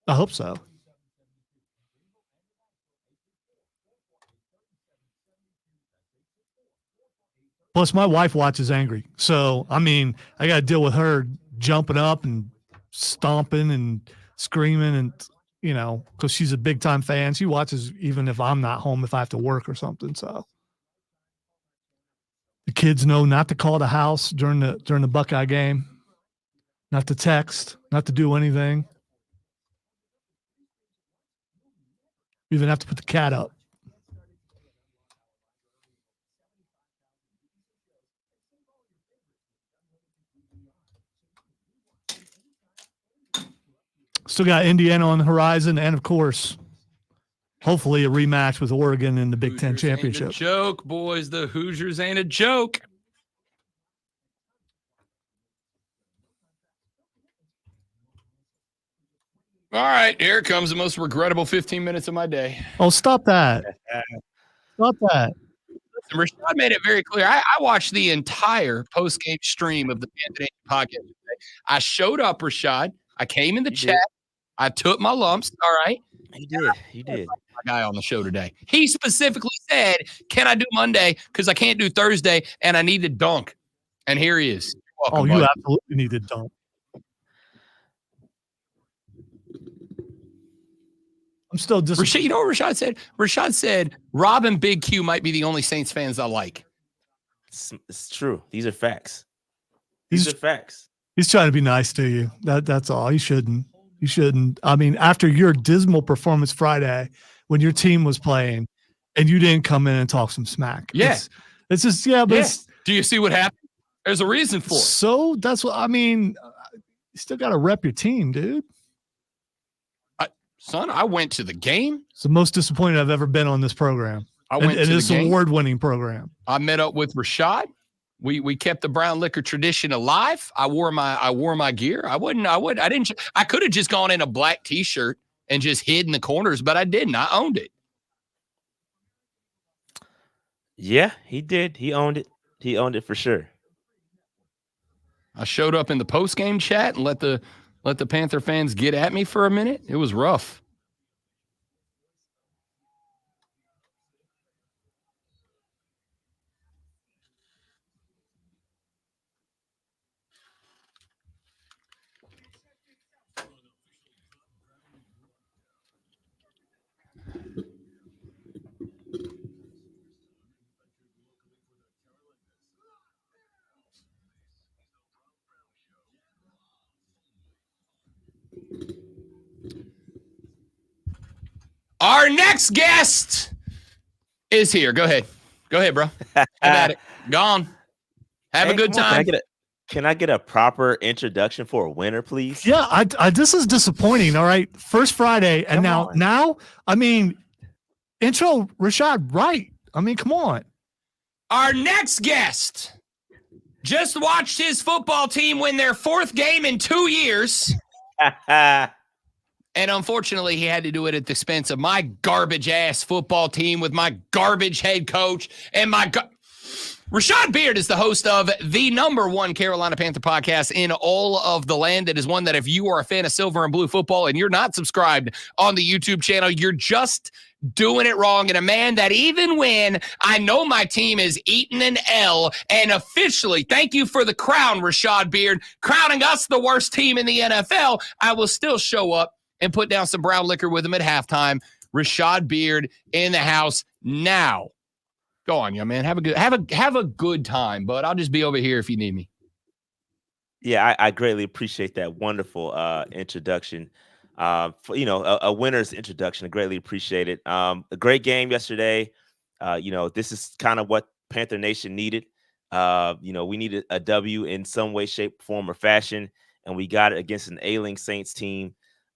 I hope so. Plus, my wife watches angry. So, I mean, I got to deal with her jumping up and stomping and screaming and, you know, because she's a big-time fan. She watches even if I'm not home, if I have to work or something. So the kids know not to call the house during the Buckeye game, not to text, not to do anything. You even have to put the cat up. Still got Indiana on the horizon, and of course, hopefully a rematch with Oregon in the Big Ten championship. Ain't a joke, boys. The Hoosiers ain't a joke. All right, here comes the most regrettable 15 minutes of my day. Oh, stop that. Stop that. Listen, Rashad made it very clear. I watched the entire post-game stream of the Panther podcast today. I showed up, Rashad. I came in the chat. I took my lumps. All right. You did. My guy on the show today. He specifically said, "Can I do Monday? Because I can't do Thursday, and I need to dunk." And here he is. Welcome, you buddy. absolutely need to dunk. I'm still Rashad, you know what Rashad said? Rashad said, "Rob and Big Q might be the only Saints fans I like." It's true. These are facts. These are facts. He's trying to be nice to you. That's all. He shouldn't. You shouldn't. I mean, after your dismal performance Friday when your team was playing and you didn't come in and talk some smack. Yeah. It's just, but do you see what happened? There's a reason for it. So that's what I mean. You still got to rep your team, dude. Son, I went to the game. It's the most disappointed I've ever been on this program. I went to this the game. Award-winning program. I met up with Rashad. We kept the brown liquor tradition alive. I wore my gear. I could have just gone in a black t-shirt and just hid in the corners, but I didn't. I owned it. Yeah, he did. He owned it. He owned it for sure. I showed up in the post-game chat and let the Panther fans get at me for a minute. It was rough. Our next guest is here. Go ahead. Go ahead, bro. Have at it. Gone. Have a good time. Can I get a proper introduction for a winner, please? Yeah, I this is disappointing. All right. First Friday, and now, I mean, intro Rashad right. I mean, come on. Our next guest just watched his football team win their 4th game in 2 years. And unfortunately, he had to do it at the expense of my garbage-ass football team with my garbage head coach and my Rashad Beard is the host of the #1 Carolina Panther podcast in all of the land. It is one that if you are a fan of silver and blue football and you're not subscribed on the YouTube channel, you're just doing it wrong. And a man that even when I know my team is eating an L and officially, thank you for the crown, Rashad Beard, crowning us the worst team in the NFL, I will still show up and put down some brown liquor with him at halftime. Rashad Beard in the house now. Go on, young man. Have a good time, but I'll just be over here if you need me. Yeah, I greatly appreciate that wonderful introduction. For, a winner's introduction. I greatly appreciate it. A great game yesterday. This is kind of what Panther Nation needed. We needed a W in some way, shape, form, or fashion, and we got it against an ailing Saints team.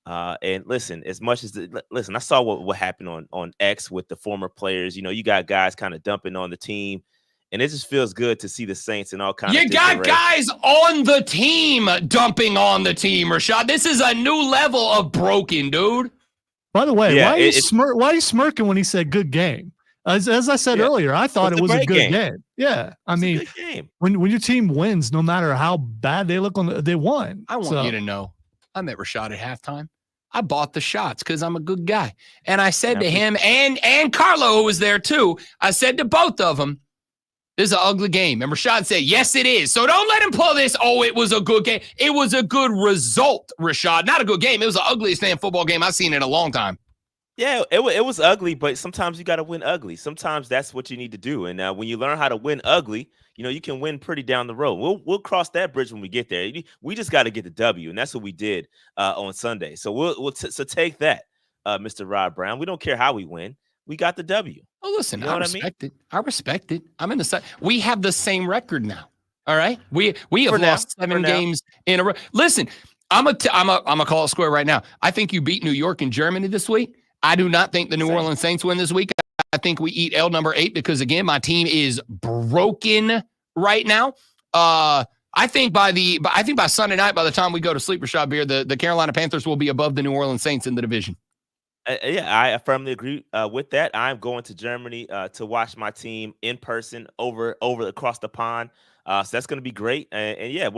And listen, as much as I saw what happened on X with the former players. You got guys kind of dumping on the team, and it just feels good to see the Saints in all kinds of You got guys on the team dumping on the team, Rashad. This is a new level of broken, dude. By the way, why are you smirking when he said good game? As I said earlier, I thought it was a good game. Yeah, I mean, when your team wins, no matter how bad they look they won. I want you to know, I met Rashad at halftime. I bought the shots because I'm a good guy. And I said to him and Carlo, who was there too, I said to both of them, this is an ugly game. And Rashad said, yes, it is. So don't let him pull this. Oh, it was a good game. It was a good result, Rashad. Not a good game. It was the ugliest damn football game I've seen in a long time. Yeah, it was ugly, but sometimes you got to win ugly. Sometimes that's what you need to do. And when you learn how to win ugly, you can win pretty down the road. We'll cross that bridge when we get there. We just got to get the W, and that's what we did on Sunday. So so take that, Mr. Rod Brown. We don't care how we win. We got the W. Oh, listen, you know I respect it. I respect it. I'm in the side. We have the same record now. All right, we have lost 7 games in a row. Listen, I'm a call it square right now. I think you beat New York and Germany this week. I do not think the New Orleans Saints win this week. I think we eat L number 8 because, again, my team is broken right now. I think by Sunday night, by the time we go to sleep, Rashad Beer, the Carolina Panthers will be above the New Orleans Saints in the division. Yeah, I firmly agree with that. I'm going to Germany to watch my team in person over across the pond. So that's going to be great. And yeah,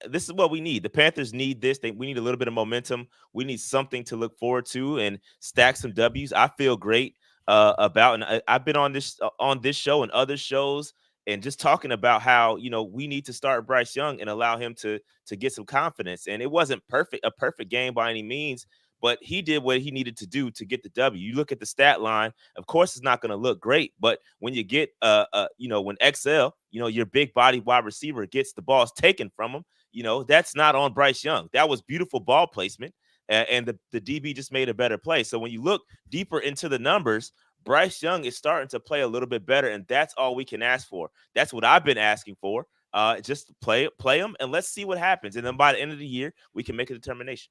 this is what we need. The Panthers need this. We need a little bit of momentum. We need something to look forward to and stack some W's. I feel great about, and I've been on this show and other shows and just talking about how, we need to start Bryce Young and allow him to get some confidence. And it wasn't a perfect game by any means, but he did what he needed to do to get the W. You look at the stat line, of course, it's not going to look great, but when you get, when XL, your big body wide receiver gets the balls taken from him, that's not on Bryce Young. That was beautiful ball placement, and the DB just made a better play. So when you look deeper into the numbers, Bryce Young is starting to play a little bit better, and that's all we can ask for. That's what I've been asking for. Just play him, and let's see what happens. And then by the end of the year, we can make a determination.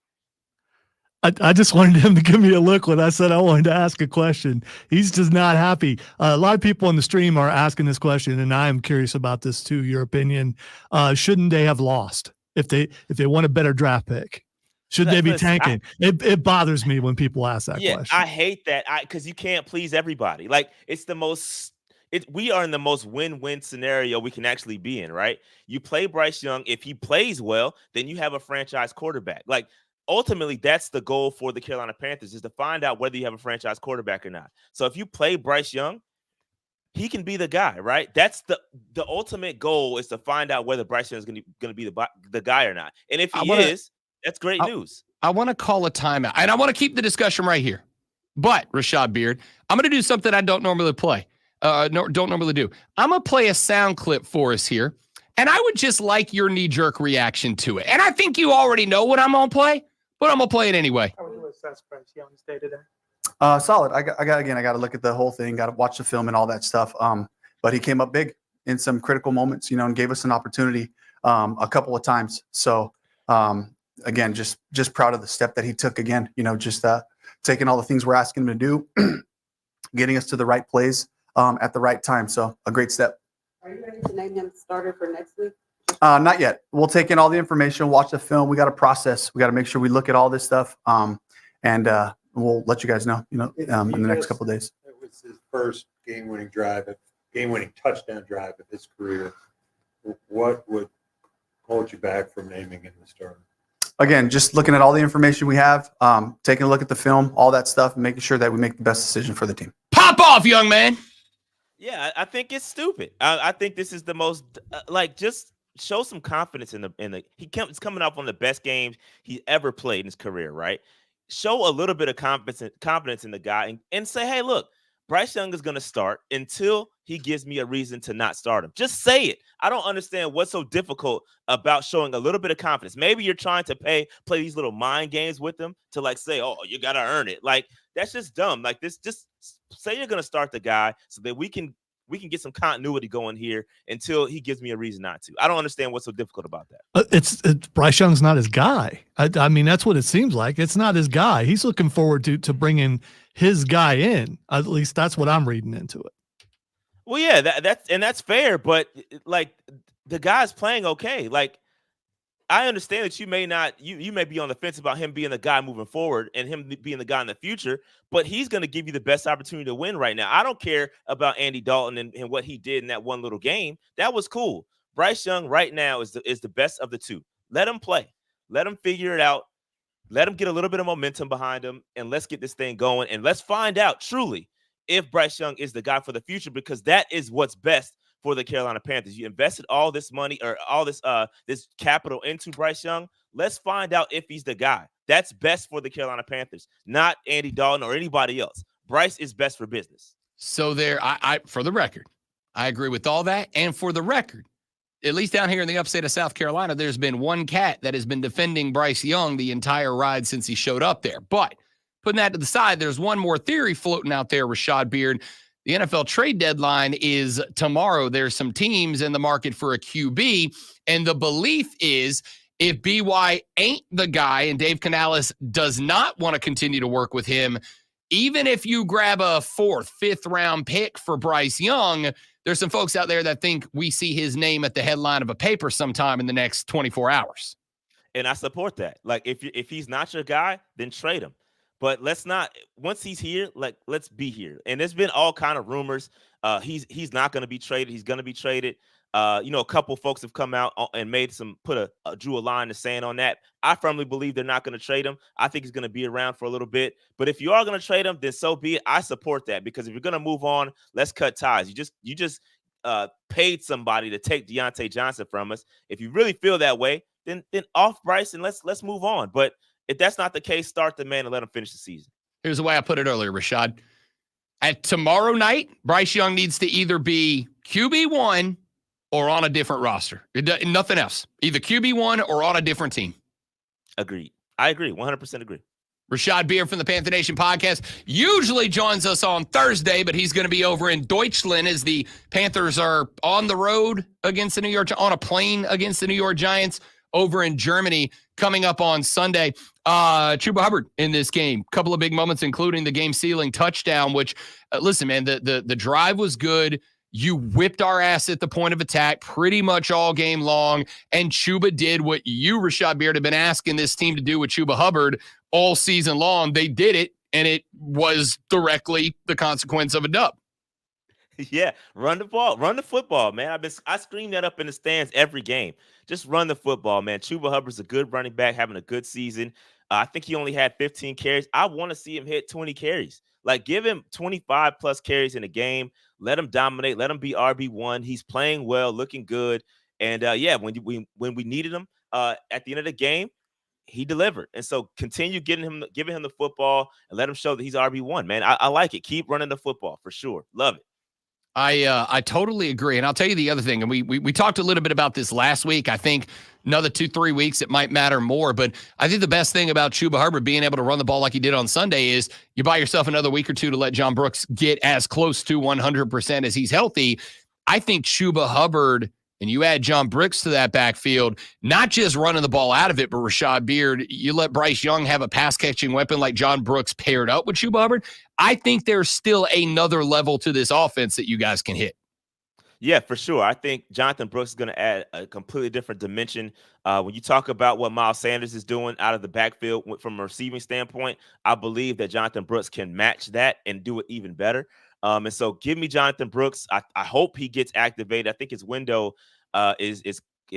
I just wanted him to give me a look when I said I wanted to ask a question. He's just not happy. A lot of people on the stream are asking this question, and I am curious about this too. Your opinion? Shouldn't they have lost if they want a better draft pick? Should they be tanking? It bothers me when people ask that question. I hate that because you can't please everybody. Like we are in the most win-win scenario we can actually be in, right? You play Bryce Young. If he plays well, then you have a franchise quarterback. Like, ultimately, that's the goal for the Carolina Panthers, is to find out whether you have a franchise quarterback or not. So if you play Bryce Young, he can be the guy, right? That's the ultimate goal, is to find out whether Bryce Young is going to be the guy or not. And if he is, that's great news. I want to call a timeout, and I want to keep the discussion right here. But, Rashad Beard, I'm going to do something I don't normally play. Don't normally do. I'm going to play a sound clip for us here, and I would just like your knee-jerk reaction to it. And I think you already know what I'm going to play, but I'm going to play it anyway. How would you assess Bryce Young's day today? Solid. I got to look at the whole thing, got to watch the film and all that stuff. But he came up big in some critical moments, and gave us an opportunity a couple of times. So, again, just proud of the step that he took again, just taking all the things we're asking him to do, getting us to the right plays at the right time. So a great step. Are you ready to name him starter for next week? Not yet. We'll take in all the information, watch the film. We got to process. We got to make sure we look at all this stuff. And we'll let you guys know, in the next couple of days. It was his first game-winning touchdown drive of his career. What would hold you back from naming him the starter? Again, just looking at all the information we have, taking a look at the film, all that stuff, and making sure that we make the best decision for the team. Pop off, young man. Yeah, I think it's stupid. I think this is the most just show some confidence in the. He's coming up on the best games he ever played in his career, right? Show a little bit of confidence in the guy and say, hey, look, Bryce Young is going to start until he gives me a reason to not start him. Just say it. I don't understand what's so difficult about showing a little bit of confidence. Maybe you're trying to play these little mind games with them to say, oh, you got to earn it. That's just dumb. Just say you're going to start the guy so that we can get some continuity going here until he gives me a reason not to. I don't understand what's so difficult about that. It's Bryce Young's not his guy. I mean, that's what it seems like. It's not his guy. He's looking forward to bringing his guy in. At least that's what I'm reading into it. Well, yeah, that's fair, but the guy's playing okay. I understand that you may not, you may be on the fence about him being the guy moving forward and him being the guy in the future, but he's going to give you the best opportunity to win right now. I don't care about Andy Dalton and what he did in that one little game. That was cool. Bryce Young right now is the best of the two. Let him play. Let him figure it out. Let him get a little bit of momentum behind him, and let's get this thing going. And let's find out truly if Bryce Young is the guy for the future, because that is what's best for the Carolina Panthers. You invested all this money or all this capital into Bryce Young. Let's find out if he's the guy. That's best for the Carolina Panthers, not Andy Dalton or anybody else. Bryce is best for business. So I for the record, I agree with all that. And for the record, at least down here in the upstate of South Carolina, there's been one cat that has been defending Bryce Young the entire ride since he showed up there. But putting that to the side, there's one more theory floating out there, Rashad Beard. The NFL trade deadline is tomorrow. There's some teams in the market for a QB, and the belief is if BY ain't the guy and Dave Canales does not want to continue to work with him, even if you grab a 4th, 5th round pick for Bryce Young, there's some folks out there that think we see his name at the headline of a paper sometime in the next 24 hours. And I support that. Like, if he's not your guy, then trade him. But let's not, once he's here, like, let's be here. And there's been all kind of rumors. He's not going to be traded. He's going to be traded. A couple folks have come out and drew a line in the sand on that. I firmly believe they're not going to trade him. I think he's going to be around for a little bit. But if you are going to trade him, then so be it. I support that, because if you're going to move on, let's cut ties. You just paid somebody to take Deontay Johnson from us. If you really feel that way, then off Bryce and let's move on. But if that's not the case, start the man and let him finish the season. Here's the way I put it earlier, Rashad. At tomorrow night, Bryce Young needs to either be QB1 or on a different roster. Nothing else. Either QB1 or on a different team. Agreed. I agree. 100% agree. Rashad Beard from the Panther Nation podcast usually joins us on Thursday, but he's going to be over in Deutschland as the Panthers are on the road against the New York, on a plane against the New York Giants over in Germany coming up on Sunday. Chuba Hubbard in this game. Couple of big moments, including the game-sealing touchdown, which, listen, man, the drive was good. You whipped our ass at the point of attack pretty much all game long, and Chuba did what you, Rashad Beard, have been asking this team to do with Chuba Hubbard all season long. They did it, and it was directly the consequence of a dub. Yeah, run the ball, run the football, man. I scream that up in the stands every game. Just run the football, man. Chuba Hubbard's a good running back, having a good season. I think he only had 15 carries. I want to see him hit 20 carries. Like, give him 25 plus carries in a game. Let him dominate. Let him be RB1. He's playing well, looking good. And when we needed him at the end of the game, he delivered. And so continue giving him the football and let him show that he's RB1, man. I like it. Keep running the football for sure. Love it. I totally agree. And I'll tell you the other thing, and we talked a little bit about this last week. I think another 2-3 weeks, it might matter more. But I think the best thing about Chuba Hubbard being able to run the ball like he did on Sunday is you buy yourself another week or two to let John Brooks get as close to 100% as he's healthy. I think Chuba Hubbard, and you add John Brooks to that backfield, not just running the ball out of it, but Rashad Beard, you let Bryce Young have a pass-catching weapon like John Brooks paired up with Chuba Hubbard. I think there's still another level to this offense that you guys can hit. Yeah, for sure. I think Jonathan Brooks is going to add a completely different dimension. When you talk about what Miles Sanders is doing out of the backfield from a receiving standpoint, I believe that Jonathan Brooks can match that and do it even better. And so give me Jonathan Brooks. I hope he gets activated. I think his window is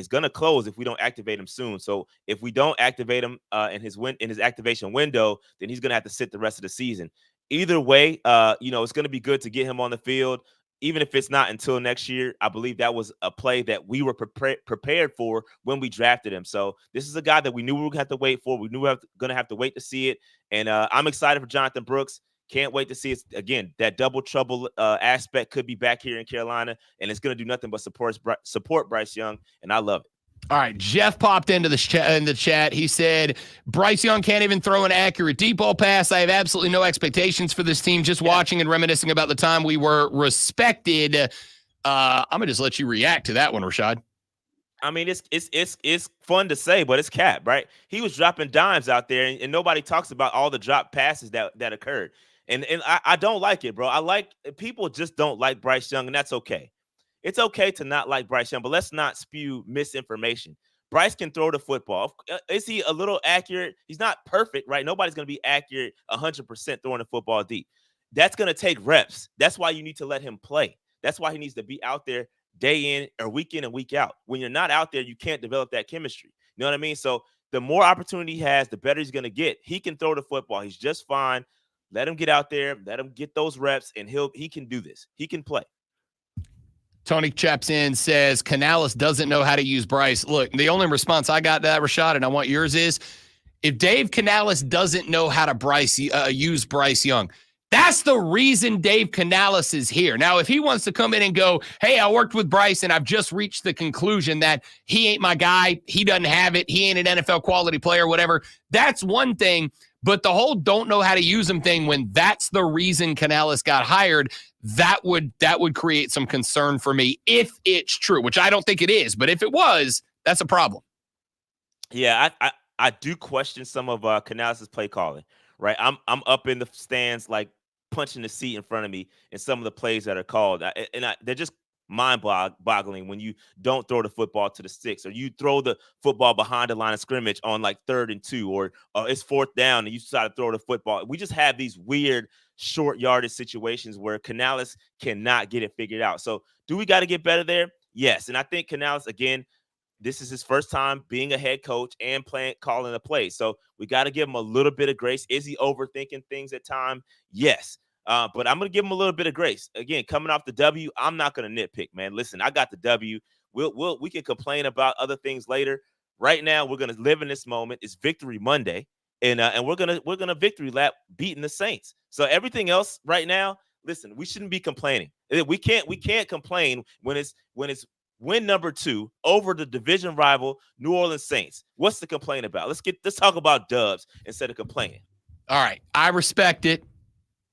going to close if we don't activate him soon. So if we don't activate him in his activation window, then he's going to have to sit the rest of the season. Either way, it's going to be good to get him on the field, even if it's not until next year. I believe that was a play that we were prepared for when we drafted him. So this is a guy that we knew we were going to have to wait for. We knew we were going to have to wait to see it. And I'm excited for Jonathan Brooks. Can't wait to see it again. That double trouble aspect could be back here in Carolina, and it's going to do nothing but support Bryce Young, and I love it. All right, Jeff popped into the chat. He said, Bryce Young can't even throw an accurate deep ball pass. I have absolutely no expectations for this team. Just watching and reminiscing about the time we were respected. I'm going to just let you react to that one, Rashad. I mean, it's fun to say, but it's cap, right? He was dropping dimes out there, and nobody talks about all the drop passes that occurred. And I don't like it, bro. People just don't like Bryce Young, and that's okay. It's okay to not like Bryce Young, but let's not spew misinformation. Bryce can throw the football. Is he a little accurate? He's not perfect, right? Nobody's going to be accurate 100% throwing the football deep. That's going to take reps. That's why you need to let him play. That's why he needs to be out there day in or week in and week out. When you're not out there, you can't develop that chemistry. You know what I mean? So the more opportunity he has, the better he's going to get. He can throw the football. He's just fine. Let him get out there. Let him get those reps, and he can do this. He can play. Tony chaps in, says, Canales doesn't know how to use Bryce. Look, the only response I got to that, Rashad, and I want yours is, if Dave Canales doesn't know how to use Bryce Young, that's the reason Dave Canales is here. Now, if he wants to come in and go, hey, I worked with Bryce and I've just reached the conclusion that he ain't my guy, he doesn't have it, he ain't an NFL quality player, whatever, that's one thing. But the whole don't know how to use him thing, when that's the reason Canales got hired, that would create some concern for me if it's true, which I don't think it is. But if it was, that's a problem. Yeah, I do question some of Canales' play calling, right? I'm up in the stands, like punching the seat in front of me in some of the plays that are called. They're just mind-boggling when you don't throw the football to the sticks, or you throw the football behind the line of scrimmage on like 3rd and 2, or it's 4th down and you try to throw the football. We just have these weird short yardage situations where Canales cannot get it figured out. So do we got to get better there? Yes. And I think Canales, again, this is his first time being a head coach and calling a play. So we got to give him a little bit of grace. Is he overthinking things at time? Yes. But I'm going to give him a little bit of grace. Again, coming off the W, I'm not going to nitpick, man. Listen, I got the W. We can complain about other things later. Right now, we're going to live in this moment. It's Victory Monday, and we're gonna victory lap beating the Saints. So everything else right now, listen, we shouldn't be complaining. We can't complain when it's win number 2 over the division rival New Orleans Saints. What's to complain about? Let's talk about dubs instead of complaining. All right, I respect it.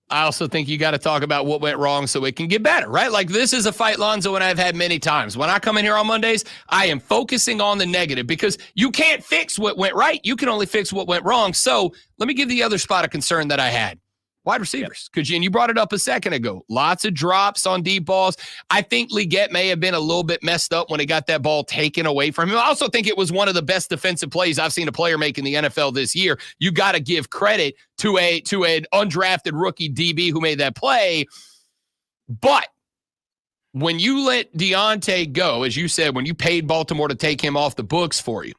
I also think you got to talk about what went wrong so it can get better, right? Like, this is a fight, Lonzo, and I've had many times. When I come in here on Mondays, I am focusing on the negative because you can't fix what went right. You can only fix what went wrong. So let me give the other spot of concern that I had. Wide receivers. Because you brought it up a second ago. Lots of drops on deep balls. I think Leggett may have been a little bit messed up when he got that ball taken away from him. I also think it was one of the best defensive plays I've seen a player make in the NFL this year. You got to give credit to an undrafted rookie DB who made that play. But when you let Deontay go, as you said, when you paid Baltimore to take him off the books for you,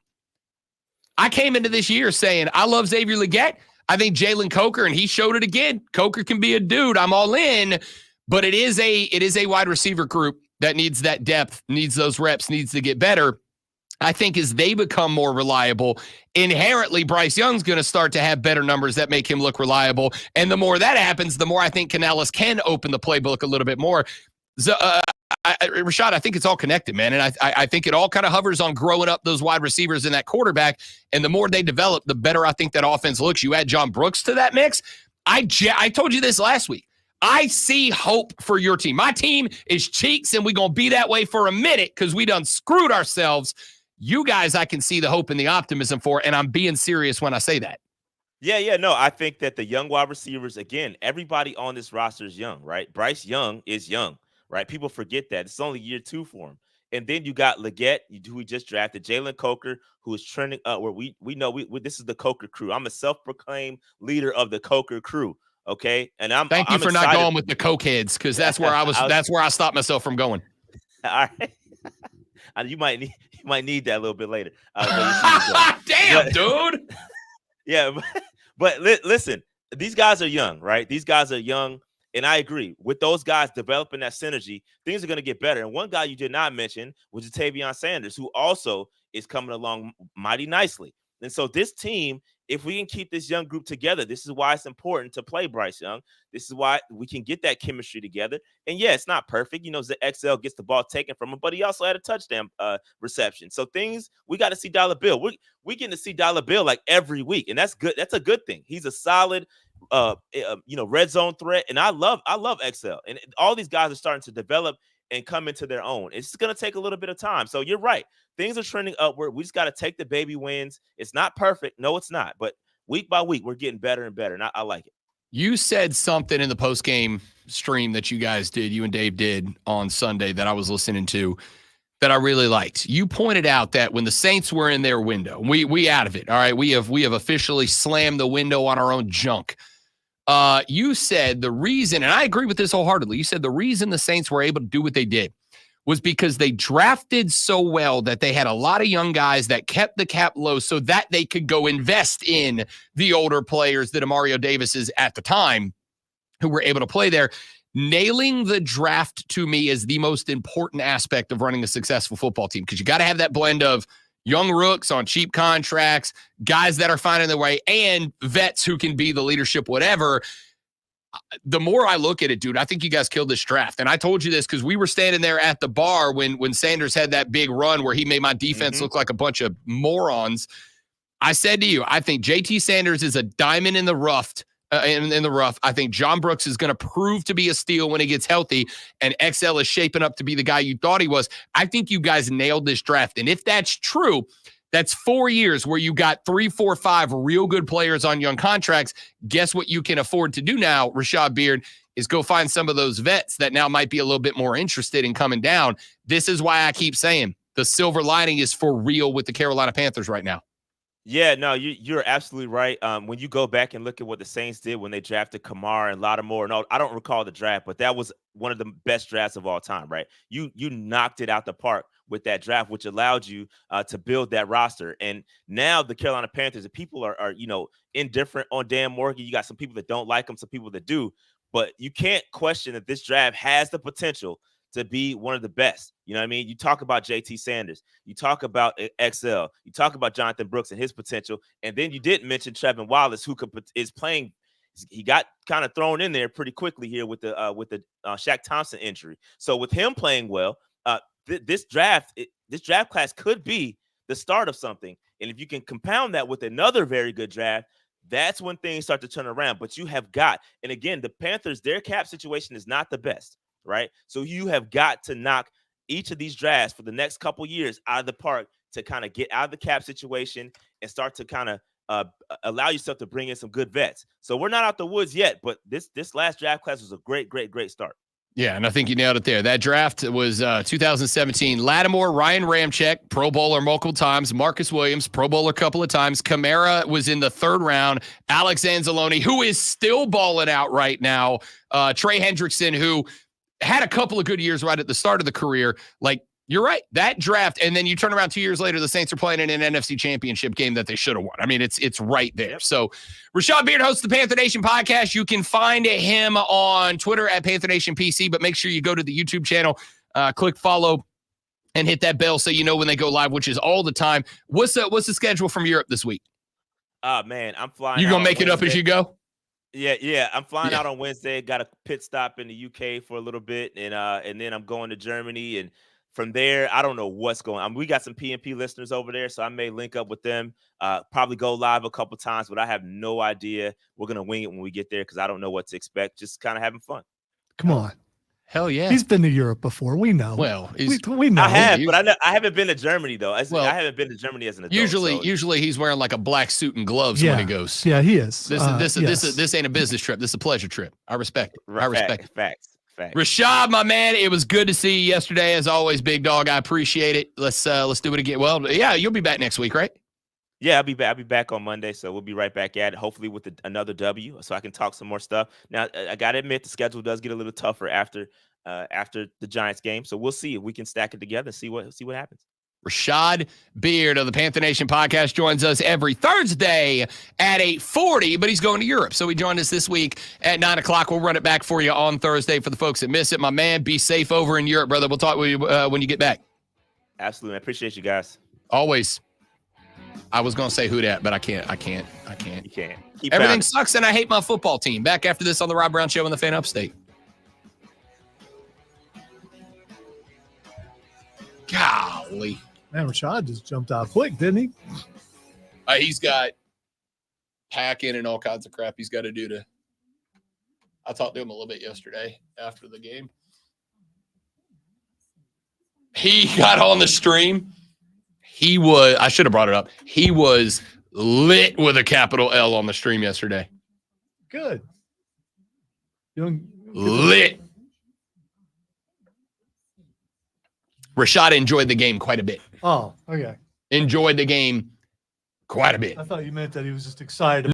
I came into this year saying, I love Xavier Leggett. I think Jalen Coker, and he showed it again. Coker can be a dude. I'm all in, but it is a wide receiver group that needs that depth, needs those reps, needs to get better. I think as they become more reliable, inherently Bryce Young's going to start to have better numbers that make him look reliable. And the more that happens, the more I think Canales can open the playbook a little bit more. Rashad, I think it's all connected, man. And I think it all kind of hovers on growing up those wide receivers and that quarterback. And the more they develop, the better I think that offense looks. You add John Brooks to that mix. I told you this last week. I see hope for your team. My team is cheeks, and we're going to be that way for a minute because we done screwed ourselves. You guys, I can see the hope and the optimism for, and I'm being serious when I say that. Yeah, no, I think that the young wide receivers, again, everybody on this roster is young, right? Bryce Young is young. Right, people forget that it's only year 2 for him, and then you got Leggett, who we just drafted, Jalen Coker, who is trending. Where we know this is the Coker crew. I'm a self-proclaimed leader of the Coker crew. Okay, and Thank you I'm for excited. not going with the Coke heads because that's where I was. That's where I stopped myself from going. All right, you might need that a little bit later. Damn, dude. Yeah, but listen, these guys are young, right? These guys are young. And I agree with those guys developing that synergy, things are going to get better. And one guy you did not mention was Jatavion Sanders, who also is coming along mighty nicely. And so this team, if we can keep this young group together, this is why it's important to play Bryce Young. This is why we can get that chemistry together. And yeah, it's not perfect. XL gets the ball taken from him, but he also had a touchdown reception. So things we got to see Dollar Bill. We're getting to see Dollar Bill like every week, and that's good. That's a good thing. He's a solid red zone threat. And I love XL, and all these guys are starting to develop and come into their own. It's going to take a little bit of time. So you're right. Things are trending upward. We just got to take the baby wins. It's not perfect. No, it's not. But week by week, we're getting better and better. And I like it. You said something in the post-game stream that you guys did, you and Dave did on Sunday that I was listening to that I really liked. You pointed out that when the Saints were in their window, we out of it. All right. We have officially slammed the window on our own junk. You said the reason, and I agree with this wholeheartedly, you said the reason the Saints were able to do what they did was because they drafted so well that they had a lot of young guys that kept the cap low so that they could go invest in the older players, the Demario Davises at the time, who were able to play there. Nailing the draft to me is the most important aspect of running a successful football team, because you got to have that blend of young rooks on cheap contracts, guys that are finding their way, and vets who can be the leadership, whatever. The more I look at it, dude, I think you guys killed this draft. And I told you this because we were standing there at the bar when Sanders had that big run where he made my defense look like a bunch of morons. I said to you, I think JT Sanders is a diamond in the rough. In the rough. I think John Brooks is going to prove to be a steal when he gets healthy, and XL is shaping up to be the guy you thought he was. I think you guys nailed this draft. And if that's true, that's 4 years where you got 3, 4, 5 real good players on young contracts. Guess what you can afford to do now, Rashad Beard, is go find some of those vets that now might be a little bit more interested in coming down. This is why I keep saying the silver lining is for real with the Carolina Panthers right now. Yeah, no, you're absolutely right. When you go back and look at what the Saints did when they drafted Kamara and Lattimore, no, I don't recall the draft, but that was one of the best drafts of all time, right? You knocked it out the park with that draft, which allowed you to build that roster. And now the Carolina Panthers, the people are indifferent on Dan Morgan. You got some people that don't like him, some people that do, but you can't question that this draft has the potential to be one of the best. You know what I mean? You talk about JT Sanders, you talk about XL, you talk about Jonathan Brooks and his potential, and then you didn't mention Trevin Wallace, who is playing. He got kind of thrown in there pretty quickly here with the Shaq Thompson injury. So with him playing well, this draft class could be the start of something. And if you can compound that with another very good draft, that's when things start to turn around. But you have got, and again, the Panthers, their cap situation is not the best. Right. So you have got to knock each of these drafts for the next couple years out of the park to kind of get out of the cap situation and start to kind of allow yourself to bring in some good vets. So we're not out the woods yet, but this last draft class was a great start. Yeah, and I think you nailed it there. That draft was 2017. Lattimore, Ryan Ramczyk, Pro Bowler multiple times. Marcus Williams, Pro Bowler a couple of times. Kamara was in the 3rd round. Alex Anzalone, who is still balling out right now. Trey Hendrickson, who had a couple of good years right at the start of the career. Like, you're right, that draft, and then you turn around 2 years later, the Saints are playing in an NFC championship game that they should have won. I mean, it's right there. Yep. So Rashad Beard hosts the Panther Nation podcast. You can find him on Twitter at Panther Nation PC, but make sure you go to the YouTube channel, click follow, and hit that bell so you know when they go live, which is all the time. What's the schedule from Europe this week? Man, I'm flying. You gonna make it up as you go? Yeah. I'm flying out on Wednesday. Got a pit stop in the UK for a little bit, and then I'm going to Germany, and from there, I don't know what's going on. We got some PNP listeners over there, so I may link up with them. Probably go live a couple times, but I have no idea. We're gonna wing it when we get there because I don't know what to expect. Just kind of having fun. Come on. Hell yeah. He's been to Europe before. We know. Well, we know. I have, but I haven't been to Germany though. I haven't been to Germany as an adult. Usually he's wearing like a black suit and gloves when he goes. Yeah, he is. This ain't a business trip. This is a pleasure trip. I respect it. I respect it. Facts. Rashad, my man, it was good to see you yesterday. As always, big dog. I appreciate it. Let's do it again. Well, yeah, you'll be back next week, right? Yeah, I'll be back on Monday, so we'll be right back at it, hopefully with another W, so I can talk some more stuff. Now, I got to admit, the schedule does get a little tougher after the Giants game, so we'll see if we can stack it together, see what happens. Rashad Beard of the Panther Nation podcast joins us every Thursday at 8:40, but he's going to Europe, so he joined us this week at 9 o'clock. We'll run it back for you on Thursday for the folks that miss it. My man, be safe over in Europe, brother. We'll talk with you when you get back. Absolutely. I appreciate you guys. Always. I was going to say who dat, but I can't. You can't. Everything sucks, and I hate my football team. Back after this on the Rob Brown Show on the Fan Upstate. Golly. Man, Rashad just jumped out quick, didn't he? He's got packing and all kinds of crap he's got to do to. I talked to him a little bit yesterday after the game. He got on the stream. I should have brought it up. He was lit with a capital L on the stream yesterday. Good. Lit. Rashad enjoyed the game quite a bit. Oh, okay. Enjoyed the game quite a bit. I thought you meant that he was just excited.